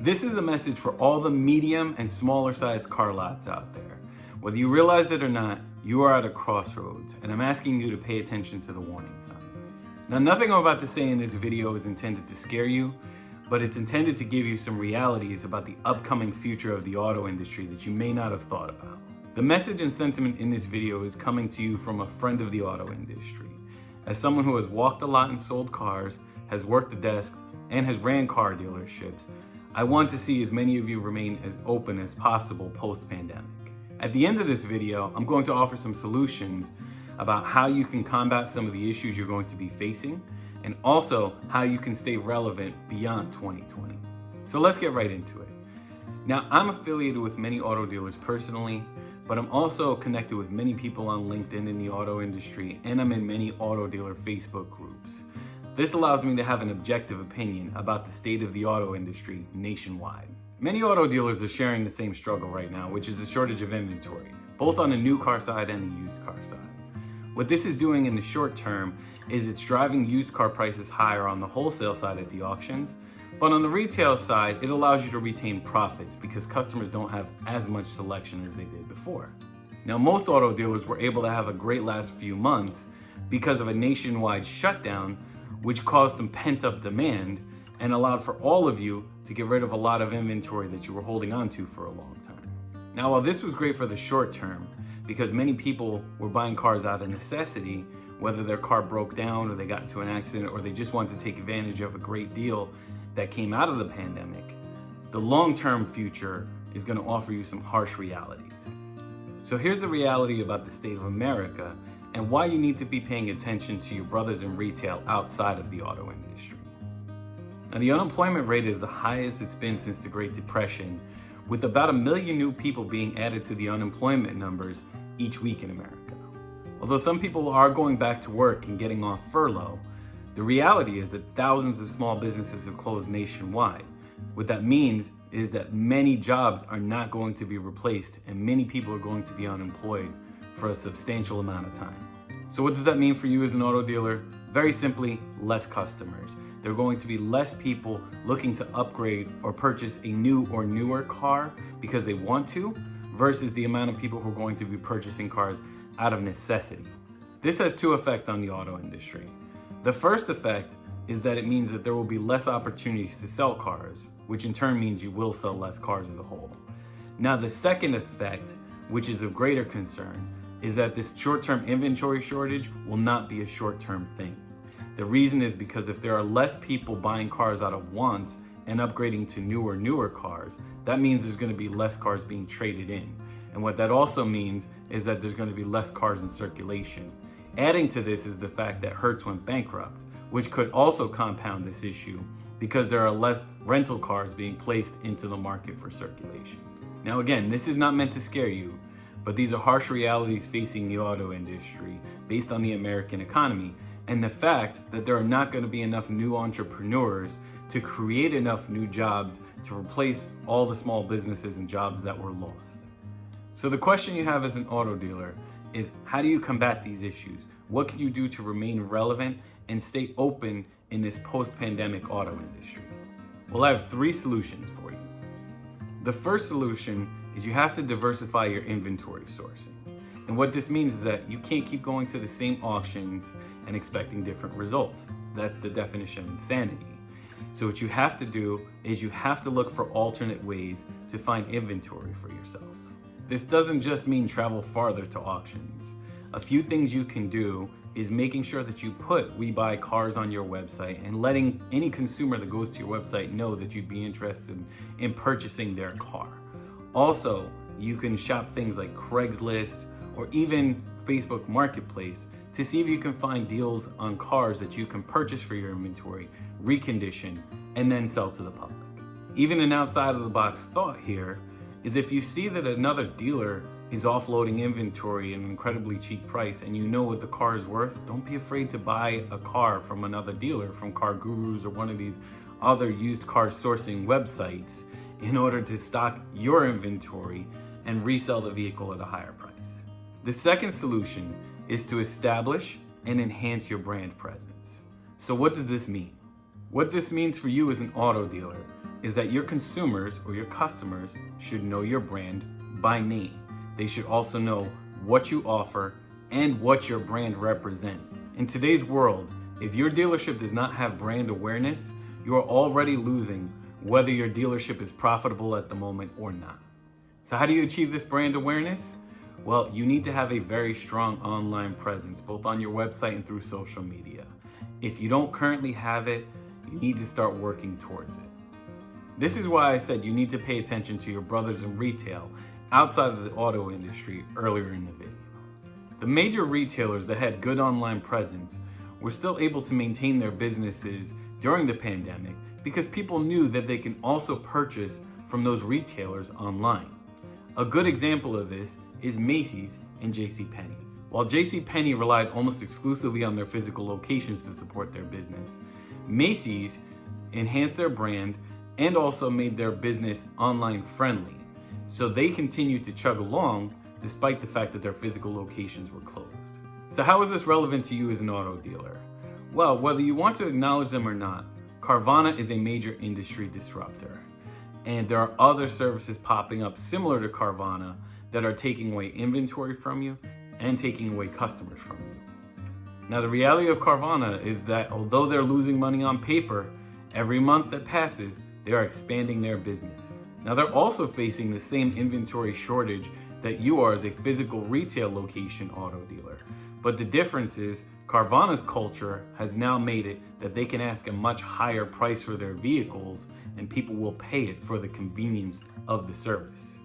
This is a message for all the medium and smaller sized car lots out there. Whether you realize it or not, you are at a crossroads, and I'm asking you to pay attention to the warning signs. Now, nothing I'm about to say in this video is intended to scare you, but it's intended to give you some realities about the upcoming future of the auto industry that you may not have thought about. The message and sentiment in this video is coming to you from a friend of the auto industry. As someone who has walked a lot and sold cars, has worked the desk, and has ran car dealerships, I want to see as many of you remain as open as possible post-pandemic. At the end of this video, I'm going to offer some solutions about how you can combat some of the issues you're going to be facing, and also how you can stay relevant beyond 2020. So let's get right into it. Now, I'm affiliated with many auto dealers personally, but I'm also connected with many people on LinkedIn in the auto industry, and I'm in many auto dealer Facebook groups. This allows me to have an objective opinion about the state of the auto industry nationwide. Many auto dealers are sharing the same struggle right now, which is the shortage of inventory, both on the new car side and the used car side. What this is doing in the short term is it's driving used car prices higher on the wholesale side at the auctions, but on the retail side, it allows you to retain profits because customers don't have as much selection as they did before. Now, most auto dealers were able to have a great last few months because of a nationwide shutdown, which caused some pent-up demand and allowed for all of you to get rid of a lot of inventory that you were holding on to for a long time. Now, while this was great for the short term, because many people were buying cars out of necessity, whether their car broke down or they got into an accident or they just wanted to take advantage of a great deal that came out of the pandemic, the long-term future is going to offer you some harsh realities. So here's the reality about the state of America and why you need to be paying attention to your brothers in retail outside of the auto industry. Now, the unemployment rate is the highest it's been since the Great Depression, with about 1 million new people being added to the unemployment numbers each week in America. Although some people are going back to work and getting off furlough, the reality is that thousands of small businesses have closed nationwide. What that means is that many jobs are not going to be replaced and many people are going to be unemployed for a substantial amount of time. So what does that mean for you as an auto dealer? Very simply, less customers. There are going to be less people looking to upgrade or purchase a new or newer car because they want to, versus the amount of people who are going to be purchasing cars out of necessity. This has two effects on the auto industry. The first effect is that it means that there will be less opportunities to sell cars, which in turn means you will sell less cars as a whole. Now, the second effect, which is of greater concern, is that this short-term inventory shortage will not be a short-term thing. The reason is because if there are less people buying cars out of want and upgrading to newer cars, that means there's going to be less cars being traded in. And what that also means is that there's going to be less cars in circulation. Adding to this is the fact that Hertz went bankrupt, which could also compound this issue because there are less rental cars being placed into the market for circulation. Now again, this is not meant to scare you, but these are harsh realities facing the auto industry based on the American economy and the fact that there are not going to be enough new entrepreneurs to create enough new jobs to replace all the small businesses and jobs that were lost. So the question you have as an auto dealer is, how do you combat these issues? What can you do to remain relevant and stay open in this post-pandemic auto industry? Well, I have 3 solutions for you. The first solution is you have to diversify your inventory sourcing. And what this means is that you can't keep going to the same auctions and expecting different results. That's the definition of insanity. So what you have to do is you have to look for alternate ways to find inventory for yourself. This doesn't just mean travel farther to auctions. A few things you can do is making sure that you put We Buy Cars on your website and letting any consumer that goes to your website know that you'd be interested in purchasing their car. Also, you can shop things like Craigslist or even Facebook Marketplace to see if you can find deals on cars that you can purchase for your inventory, recondition, and then sell to the public. Even an outside of the box thought here is if you see that another dealer is offloading inventory at an incredibly cheap price and you know what the car is worth, don't be afraid to buy a car from another dealer, from Car Gurus or one of these other used car sourcing websites, in order to stock your inventory and resell the vehicle at a higher price. The second solution is to establish and enhance your brand presence. So what does this mean? What this means for you as an auto dealer is that your consumers or your customers should know your brand by name. They should also know what you offer and what your brand represents. In today's world, if your dealership does not have brand awareness, you are already losing whether your dealership is profitable at the moment or not. So how do you achieve this brand awareness? Well, you need to have a very strong online presence, both on your website and through social media. If you don't currently have it, you need to start working towards it. This is why I said you need to pay attention to your brothers in retail outside of the auto industry earlier in the video. The major retailers that had good online presence were still able to maintain their businesses during the pandemic because people knew that they can also purchase from those retailers online. A good example of this is Macy's and JCPenney. While JCPenney relied almost exclusively on their physical locations to support their business, Macy's enhanced their brand and also made their business online friendly. So they continued to chug along despite the fact that their physical locations were closed. So how is this relevant to you as an auto dealer? Well, whether you want to acknowledge them or not, Carvana is a major industry disruptor. And there are other services popping up similar to Carvana that are taking away inventory from you and taking away customers from you. Now, the reality of Carvana is that although they're losing money on paper, every month that passes, they are expanding their business. Now, they're also facing the same inventory shortage that you are as a physical retail location auto dealer. But the difference is Carvana's culture has now made it that they can ask a much higher price for their vehicles and people will pay it for the convenience of the service.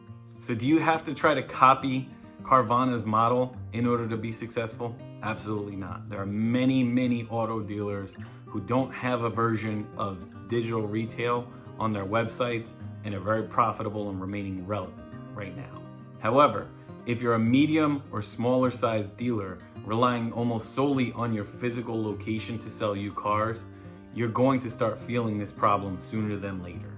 So do you have to try to copy Carvana's model in order to be successful? Absolutely not. There are many auto dealers who don't have a version of digital retail on their websites and are very profitable and remaining relevant right now. However, if you're a medium or smaller sized dealer relying almost solely on your physical location to sell you cars, you're going to start feeling this problem sooner than later.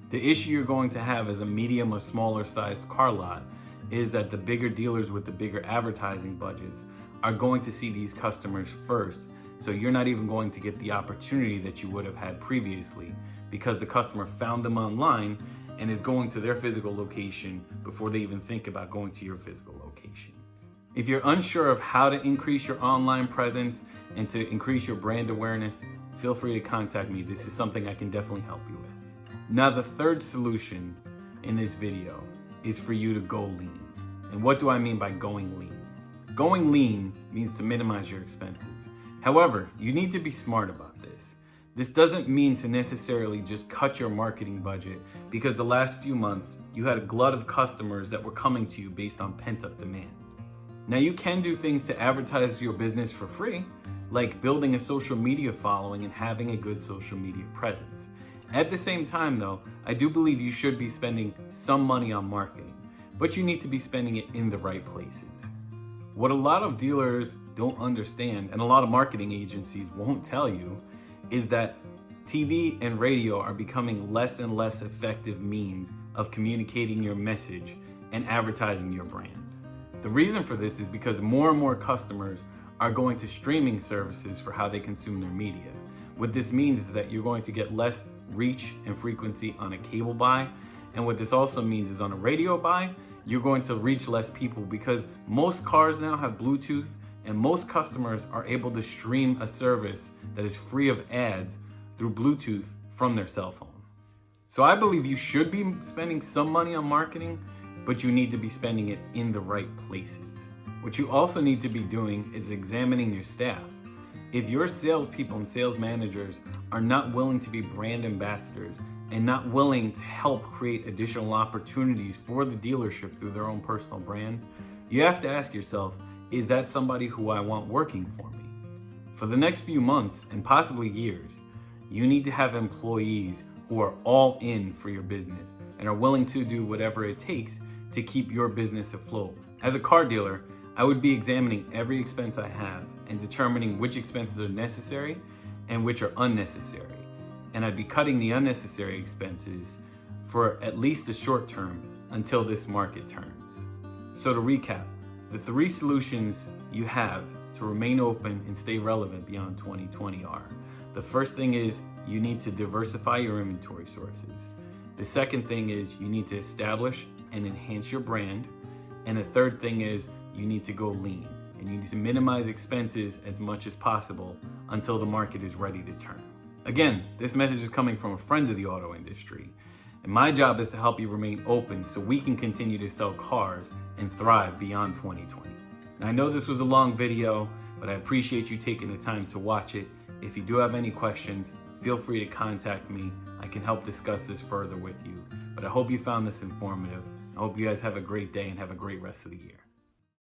The issue you're going to have as a medium or smaller sized car lot is that the bigger dealers with the bigger advertising budgets are going to see these customers first, so you're not even going to get the opportunity that you would have had previously because the customer found them online and is going to their physical location before they even think about going to your physical location. If you're unsure of how to increase your online presence and to increase your brand awareness, feel free to contact me. This is something I can definitely help you with. Now, the third solution in this video is for you to go lean. And what do I mean by going lean? Going lean means to minimize your expenses. However, you need to be smart about this. This doesn't mean to necessarily just cut your marketing budget because the last few months you had a glut of customers that were coming to you based on pent-up demand. Now, you can do things to advertise your business for free, like building a social media following and having a good social media presence. At the same time though, I do believe you should be spending some money on marketing, but you need to be spending it in the right places. What a lot of dealers don't understand, and a lot of marketing agencies won't tell you, is that TV and radio are becoming less and less effective means of communicating your message and advertising your brand. The reason for this is because more and more customers are going to streaming services for how they consume their media. What this means is that you're going to get less reach and frequency on a cable buy, and what this also means is on a radio buy, you're going to reach less people because most cars now have Bluetooth and most customers are able to stream a service that is free of ads through Bluetooth from their cell phone. So I believe you should be spending some money on marketing, but you need to be spending it in the right places. What you also need to be doing is examining your staff. If your salespeople and sales managers are not willing to be brand ambassadors and not willing to help create additional opportunities for the dealership through their own personal brands, you have to ask yourself, is that somebody who I want working for me? For the next few months and possibly years, you need to have employees who are all in for your business and are willing to do whatever it takes to keep your business afloat. As a car dealer, I would be examining every expense I have and determining which expenses are necessary and which are unnecessary. And I'd be cutting the unnecessary expenses for at least the short term until this market turns. So to recap, the 3 solutions you have to remain open and stay relevant beyond 2020 are: The first thing is you need to diversify your inventory sources. The second thing is you need to establish and enhance your brand. And the third thing is you need to go lean and you need to minimize expenses as much as possible until the market is ready to turn. Again, this message is coming from a friend of the auto industry. And my job is to help you remain open so we can continue to sell cars and thrive beyond 2020. Now, I know this was a long video, but I appreciate you taking the time to watch it. If you do have any questions, feel free to contact me. I can help discuss this further with you. But I hope you found this informative. I hope you guys have a great day and have a great rest of the year.